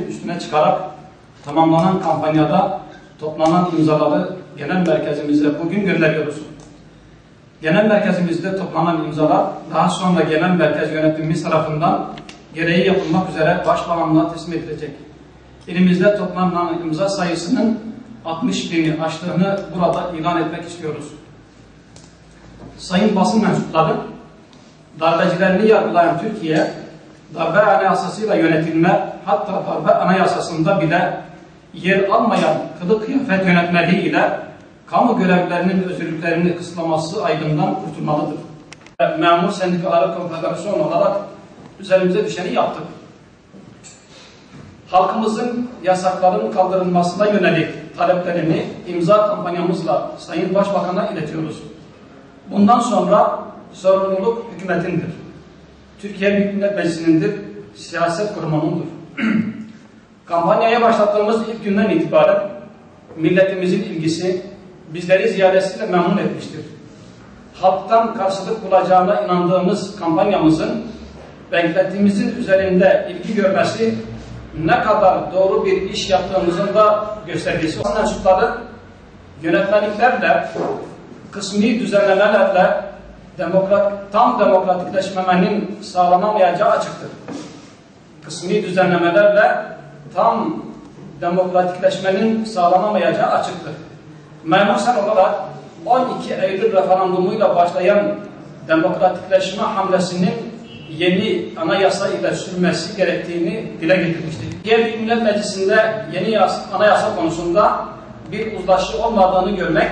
üstüne çıkarak tamamlanan kampanyada toplanan imzaları genel merkezimize bugün gönderiyoruz. Genel merkezimizde toplanan imzalar daha sonra genel merkez yönetimimiz tarafından gereği yapılmak üzere Başbakanlığa teslim edilecek. Elimizde toplanan imza sayısının 60.000'i aştığını burada ilan etmek istiyoruz. Sayın basın mensupları, darbecilerini yargılayan Türkiye, darbe anayasasıyla yönetilme, hatta darbe anayasasında bile yer almayan kılık kıyafet yönetmeliği ile kamu görevlilerinin özgürlüklerini kısıtlaması aydından kurtulmalıdır. Memur Sendikaları Konfederasyonu olarak üzerimize düşeni yaptık. Halkımızın yasakların kaldırılmasına yönelik taleplerini imza kampanyamızla Sayın Başbakan'a iletiyoruz. Bundan sonra sorumluluk hükümetindir. Türkiye Büyük Millet Meclisi'nindir, siyaset kurumunundur. Kampanyaya başlattığımız ilk günden itibaren milletimizin ilgisi bizleri ziyadesiyle memnun etmiştir. Halktan karşılık bulacağına inandığımız kampanyamızın beklediğimizin üzerinde ilgi görmesi ne kadar doğru bir iş yaptığımızın da göstergesi. Mensupları yönetmeliklerle, kısmi düzenlemelerle tam demokratikleşmemenin sağlanamayacağı açıktır. Kısmi düzenlemelerle tam demokratikleşmenin sağlanamayacağı açıktır. Memursel olarak 12 Eylül referandumuyla başlayan demokratikleşme hamlesinin yeni anayasa ile sürmesi gerektiğini dile getirmiştik. Türkiye Büyük Millet Meclisi'nde yeni anayasa konusunda bir uzlaşı olmadığını görmek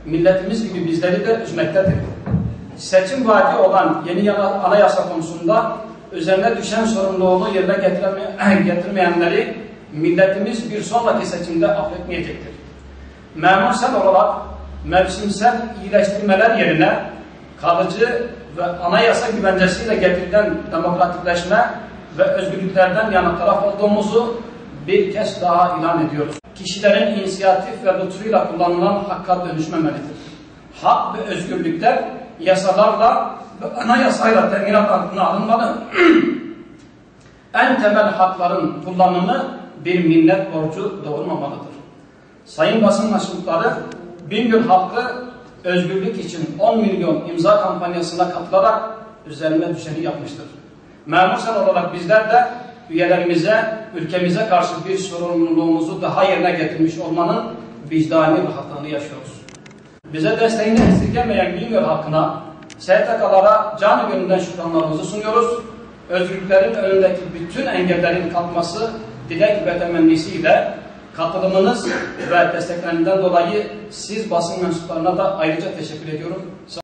milletimiz gibi bizleri de üzmektedir. Seçim vaadi olan yeni anayasa konusunda üzerine düşen sorumluluğunu yerine getirmeyenleri milletimiz bir sonraki seçimde affetmeyecektir. Memursel olarak mevsimsel iyileştirmeler yerine kalıcı ve anayasa güvencesiyle getirilen demokratikleşme ve özgürlüklerden yana taraf olduğumuzu bir kez daha ilan ediyoruz. Kişilerin inisiyatif ve lütfuyla kullanılan hakka dönüşmemelidir. Hak ve özgürlükler yasalarla ve anayasayla teminat altına alınmalı. En temel hakların kullanımı bir millet borcu doğurmamalıdır. Sayın basın mensupları, Bingöl halkı özgürlük için 10 milyon imza kampanyasına katılarak üzerine düşeni yapmıştır. Memursel olarak bizler de üyelerimize, ülkemize karşı bir sorumluluğumuzu daha yerine getirmiş olmanın vicdani rahatlığını yaşıyoruz. Bize desteğini esirgemeyen Bingöl halkına, STK'lara canı gönülden şükranlarımızı sunuyoruz. Özgürlüklerin önündeki bütün engellerin kalkması dilek ve temennisiyle katılımınız ve desteklerinden dolayı siz basın mensuplarına da ayrıca teşekkür ediyorum.